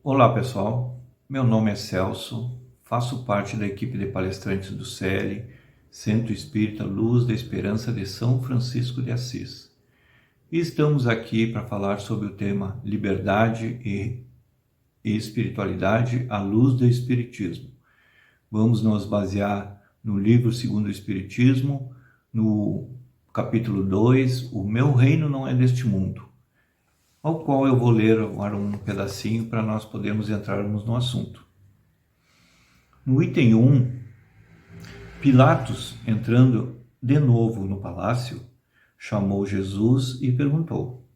Olá pessoal, meu nome é Celso, faço parte da equipe de palestrantes do CL, Centro Espírita Luz da Esperança de São Francisco de Assis. E estamos aqui para falar sobre o tema Liberdade e Espiritualidade à luz do Espiritismo. Vamos nos basear no livro Segundo o Espiritismo, no capítulo 2, O Meu Reino Não É Deste Mundo, ao qual eu vou ler agora um pedacinho para nós podermos entrarmos no assunto. No item 1, Pilatos, entrando de novo no palácio, chamou Jesus e perguntou: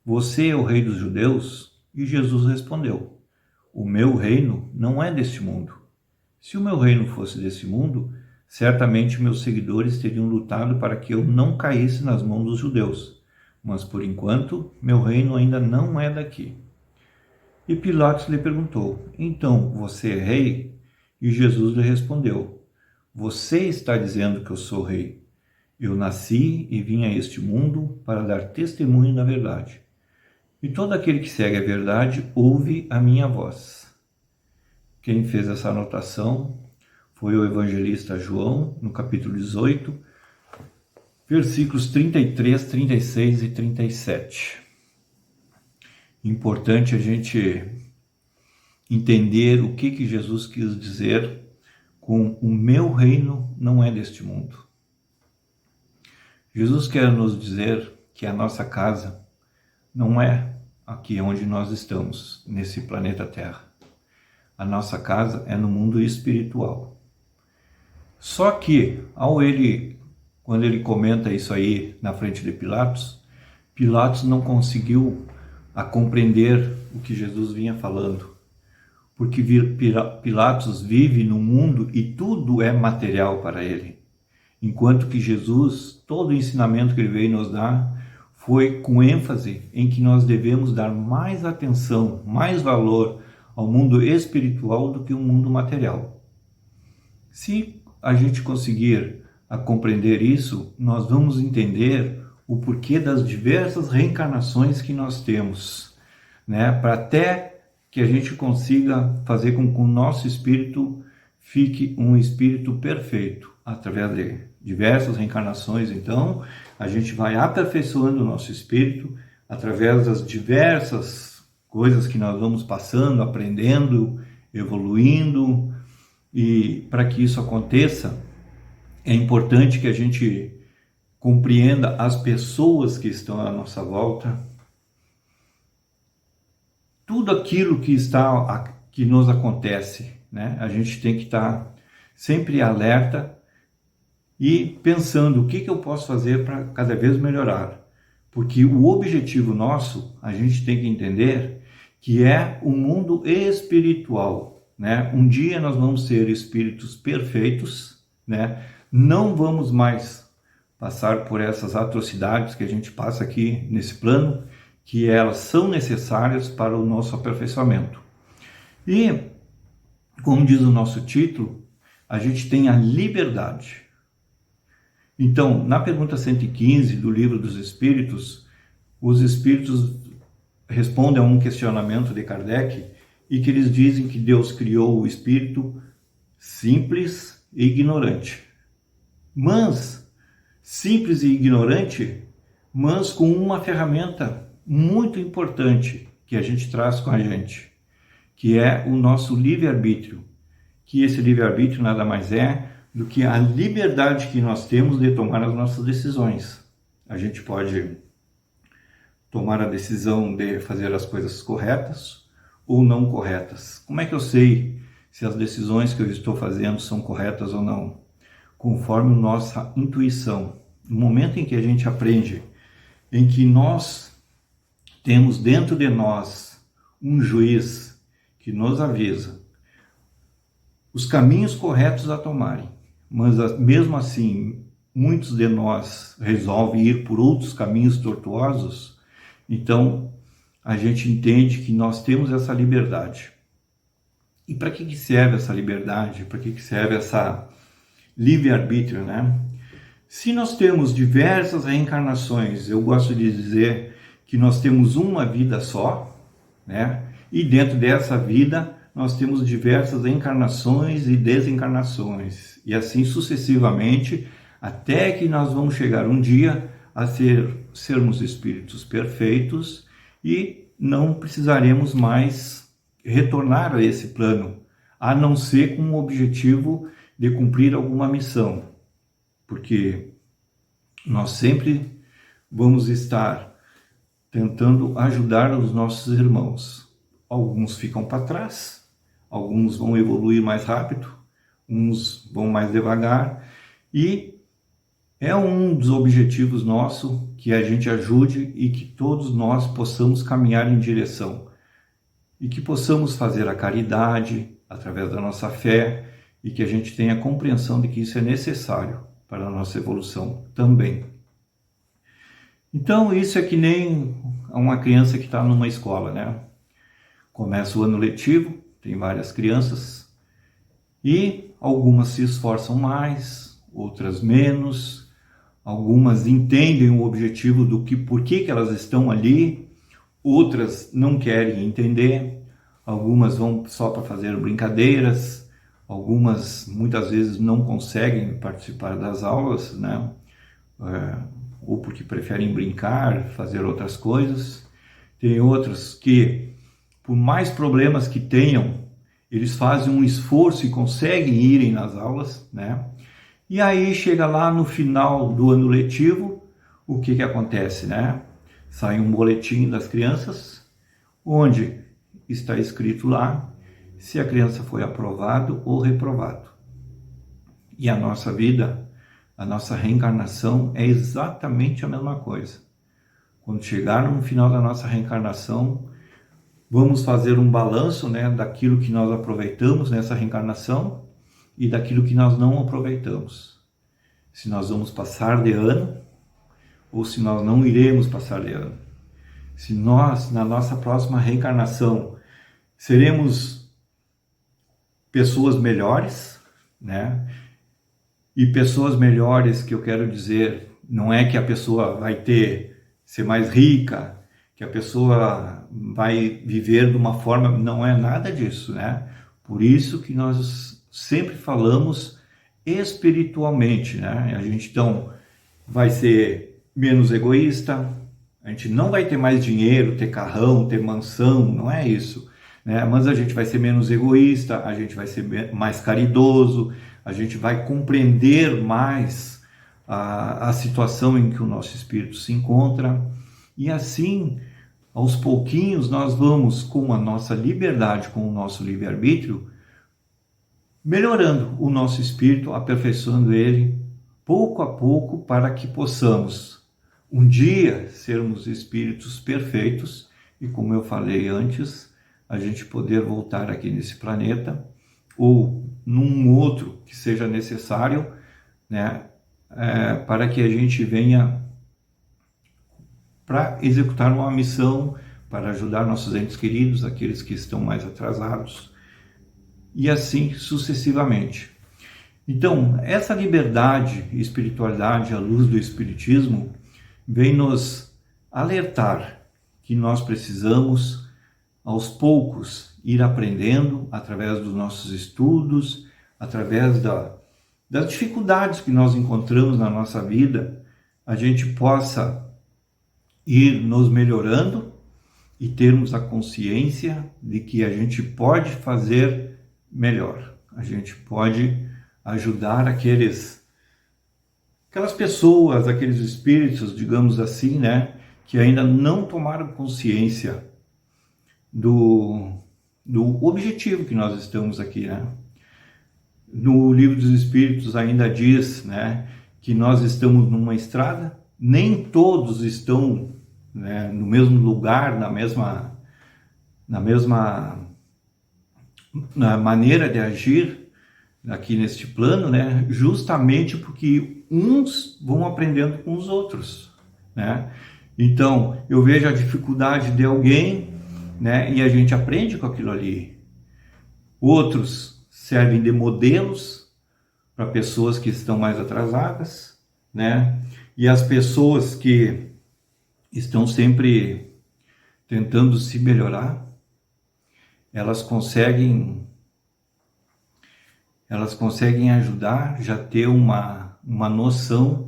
Você é o rei dos judeus? E Jesus respondeu: O meu reino não é deste mundo. Se o meu reino fosse deste mundo, certamente meus seguidores teriam lutado para que eu não caísse nas mãos dos judeus. Mas, por enquanto, meu reino ainda não é daqui. E Pilatos lhe perguntou: Então, você é rei? E Jesus lhe respondeu: Você está dizendo que eu sou rei. Eu nasci e vim a este mundo para dar testemunho da verdade. E todo aquele que segue a verdade ouve a minha voz. Quem fez essa anotação foi o evangelista João, no capítulo 18, versículos 33, 36 e 37. Importante a gente entender o que Jesus quis dizer com o meu reino não é deste mundo. Jesus quer nos dizer que a nossa casa não é aqui onde nós estamos, nesse planeta Terra. A nossa casa é no mundo espiritual. Só que, quando ele comenta isso aí na frente de Pilatos, Pilatos não conseguiu compreender o que Jesus vinha falando. Porque Pilatos vive no mundo e tudo é material para ele. Enquanto que Jesus, todo o ensinamento que ele veio nos dar, foi com ênfase em que nós devemos dar mais atenção, mais valor ao mundo espiritual do que ao mundo material. Se a gente conseguir compreender isso, nós vamos entender o porquê das diversas reencarnações que nós temos, né? Para até que a gente consiga fazer com que o nosso espírito fique um espírito perfeito. Através de diversas reencarnações, então, a gente vai aperfeiçoando o nosso espírito através das diversas coisas que nós vamos passando, aprendendo, evoluindo. E para que isso aconteça, é importante que a gente compreenda as pessoas que estão à nossa volta, tudo aquilo que nos acontece, né? A gente tem que estar sempre alerta e pensando o que eu posso fazer para cada vez melhorar. Porque o objetivo nosso, a gente tem que entender que é o mundo espiritual, né? Um dia nós vamos ser espíritos perfeitos, né? Não vamos mais passar por essas atrocidades que a gente passa aqui nesse plano, que elas são necessárias para o nosso aperfeiçoamento. E, como diz o nosso título, a gente tem a liberdade. Então, na pergunta 115 do Livro dos Espíritos, os Espíritos respondem a um questionamento de Kardec e que eles dizem que Deus criou o Espírito simples e ignorante. Mas, simples e ignorante, mas com uma ferramenta muito importante que a gente traz com a gente, que é o nosso livre-arbítrio. Que esse livre-arbítrio nada mais é do que a liberdade que nós temos de tomar as nossas decisões. A gente pode tomar a decisão de fazer as coisas corretas ou não corretas. Como é que eu sei se as decisões que eu estou fazendo são corretas ou não? Conforme nossa intuição. No momento em que a gente aprende, em que nós temos dentro de nós um juiz que nos avisa os caminhos corretos a tomarem, mas mesmo assim muitos de nós resolvem ir por outros caminhos tortuosos, então a gente entende que nós temos essa liberdade. E para que serve essa liberdade? Para que serve essa livre-arbítrio, né? Se nós temos diversas reencarnações, eu gosto de dizer que nós temos uma vida só, né? E dentro dessa vida, nós temos diversas encarnações e desencarnações, e assim sucessivamente, até que nós vamos chegar um dia a sermos espíritos perfeitos e não precisaremos mais retornar a esse plano, a não ser com o objetivo de cumprir alguma missão, porque nós sempre vamos estar tentando ajudar os nossos irmãos. Alguns ficam para trás, alguns vão evoluir mais rápido, uns vão mais devagar, e é um dos objetivos nosso que a gente ajude e que todos nós possamos caminhar em direção, e que possamos fazer a caridade através da nossa fé, e que a gente tenha a compreensão de que isso é necessário para a nossa evolução também. Então, isso é que nem uma criança que está numa escola, né? Começa o ano letivo, tem várias crianças, e algumas se esforçam mais, outras menos, algumas entendem o objetivo do que, por que elas estão ali, outras não querem entender, algumas vão só para fazer brincadeiras, algumas muitas vezes não conseguem participar das aulas, né? Ou porque preferem brincar, fazer outras coisas. Tem outras que, por mais problemas que tenham, eles fazem um esforço e conseguem irem nas aulas, né? E aí chega lá no final do ano letivo, o que acontece, né? Sai um boletim das crianças, onde está escrito lá se a criança foi aprovado ou reprovado. E a nossa vida, a nossa reencarnação é exatamente a mesma coisa. Quando chegar no final da nossa reencarnação, vamos fazer um balanço, né, daquilo que nós aproveitamos nessa reencarnação e daquilo que nós não aproveitamos. Se nós vamos passar de ano ou se nós não iremos passar de ano. Se nós, na nossa próxima reencarnação, seremos pessoas melhores, né? E pessoas melhores, que eu quero dizer, não é que a pessoa vai ser mais rica, que a pessoa vai viver de uma forma, não é nada disso, né? Por isso que nós sempre falamos espiritualmente, né? A gente então vai ser menos egoísta, a gente não vai ter mais dinheiro, ter carrão, ter mansão, não é isso, né? Mas a gente vai ser menos egoísta, a gente vai ser mais caridoso, a gente vai compreender mais a situação em que o nosso espírito se encontra, e assim, aos pouquinhos, nós vamos, com a nossa liberdade, com o nosso livre-arbítrio, melhorando o nosso espírito, aperfeiçoando ele, pouco a pouco, para que possamos, um dia, sermos espíritos perfeitos, e como eu falei antes, a gente poder voltar aqui nesse planeta, ou num outro que seja necessário, né, para que a gente venha para executar uma missão, para ajudar nossos entes queridos, aqueles que estão mais atrasados, e assim sucessivamente. Então, essa liberdade e espiritualidade à luz do Espiritismo vem nos alertar que nós precisamos, aos poucos, ir aprendendo através dos nossos estudos, através das dificuldades que nós encontramos na nossa vida, a gente possa ir nos melhorando e termos a consciência de que a gente pode fazer melhor. A gente pode ajudar aquelas pessoas, aqueles espíritos, digamos assim, né, que ainda não tomaram consciência do objetivo que nós estamos aqui, né? No Livro dos Espíritos ainda diz, né, que nós estamos numa estrada, nem todos estão, né, no mesmo lugar, na mesma maneira de agir aqui neste plano, né, justamente porque uns vão aprendendo com os outros, né? Então, eu vejo a dificuldade de alguém, né, e a gente aprende com aquilo ali. Outros servem de modelos para pessoas que estão mais atrasadas, né? E as pessoas que estão sempre tentando se melhorar, elas conseguem ajudar, já ter uma noção.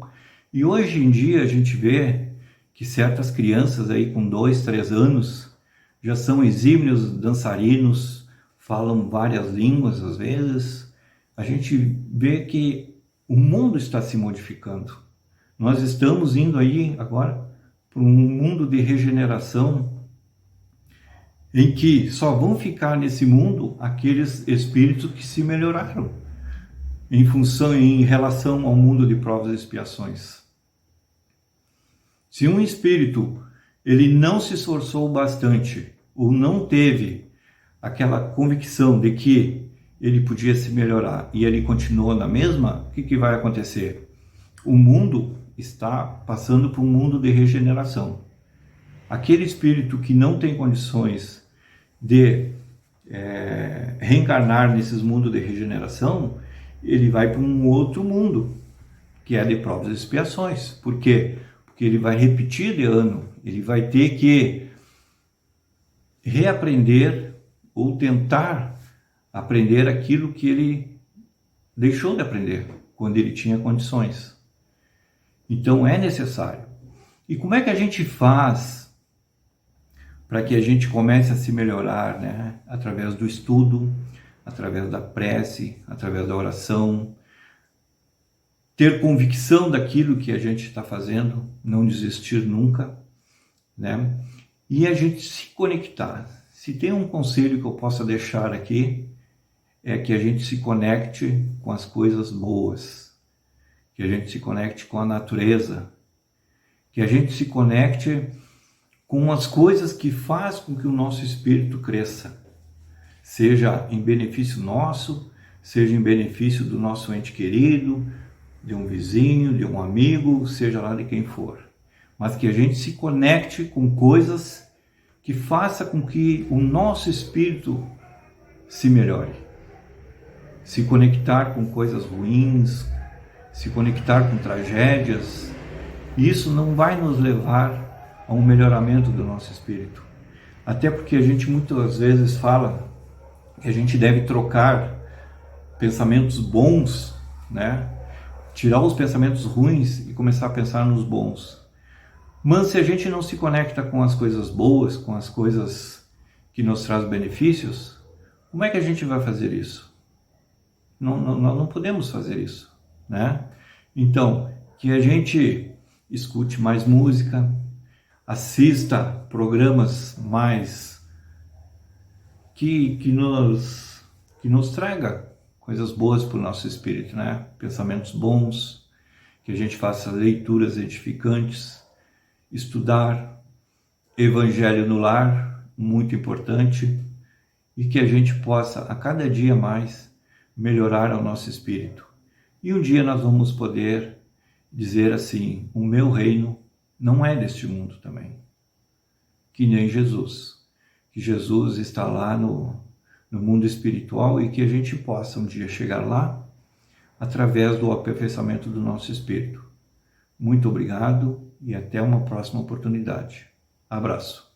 E hoje em dia a gente vê que certas crianças aí com 2, 3 anos já são exímios dançarinos, falam várias línguas às vezes. A gente vê que o mundo está se modificando. Nós estamos indo aí agora para um mundo de regeneração, em que só vão ficar nesse mundo aqueles espíritos que se melhoraram em relação ao mundo de provas e expiações. Se um espírito ele não se esforçou bastante ou não teve aquela convicção de que ele podia se melhorar e ele continuou na mesma, o que vai acontecer? O mundo está passando por um mundo de regeneração. Aquele espírito que não tem condições de reencarnar nesses mundos de regeneração, ele vai para um outro mundo, que é de provas e expiações. Por quê? Porque ele vai repetir de ano, ele vai ter que reaprender ou tentar aprender aquilo que ele deixou de aprender quando ele tinha condições. Então é necessário. E como é que a gente faz para que a gente comece a se melhorar, né? Através do estudo, através da prece, através da oração, ter convicção daquilo que a gente está fazendo, não desistir nunca, né? E a gente se conectar. Se tem um conselho que eu possa deixar aqui, é que a gente se conecte com as coisas boas, que a gente se conecte com a natureza, que a gente se conecte com as coisas que faz com que o nosso espírito cresça, seja em benefício nosso, seja em benefício do nosso ente querido, de um vizinho, de um amigo, seja lá de quem for. Mas que a gente se conecte com coisas que faça com que o nosso espírito se melhore. Se conectar com coisas ruins, se conectar com tragédias, isso não vai nos levar a um melhoramento do nosso espírito. Até porque a gente muitas vezes fala que a gente deve trocar pensamentos bons, né? Tirar os pensamentos ruins e começar a pensar nos bons. Mas se a gente não se conecta com as coisas boas, com as coisas que nos trazem benefícios, como é que a gente vai fazer isso? Nós não podemos fazer isso, né? Então, que a gente escute mais música, assista programas mais que nos traga coisas boas para o nosso espírito, né? Pensamentos bons, que a gente faça leituras edificantes, estudar Evangelho no lar, muito importante, e que a gente possa a cada dia mais melhorar o nosso espírito. E um dia nós vamos poder dizer assim: o meu reino não é deste mundo também, que nem Jesus, que Jesus está lá no mundo espiritual e que a gente possa um dia chegar lá através do aperfeiçoamento do nosso espírito. Muito obrigado e até uma próxima oportunidade. Abraço.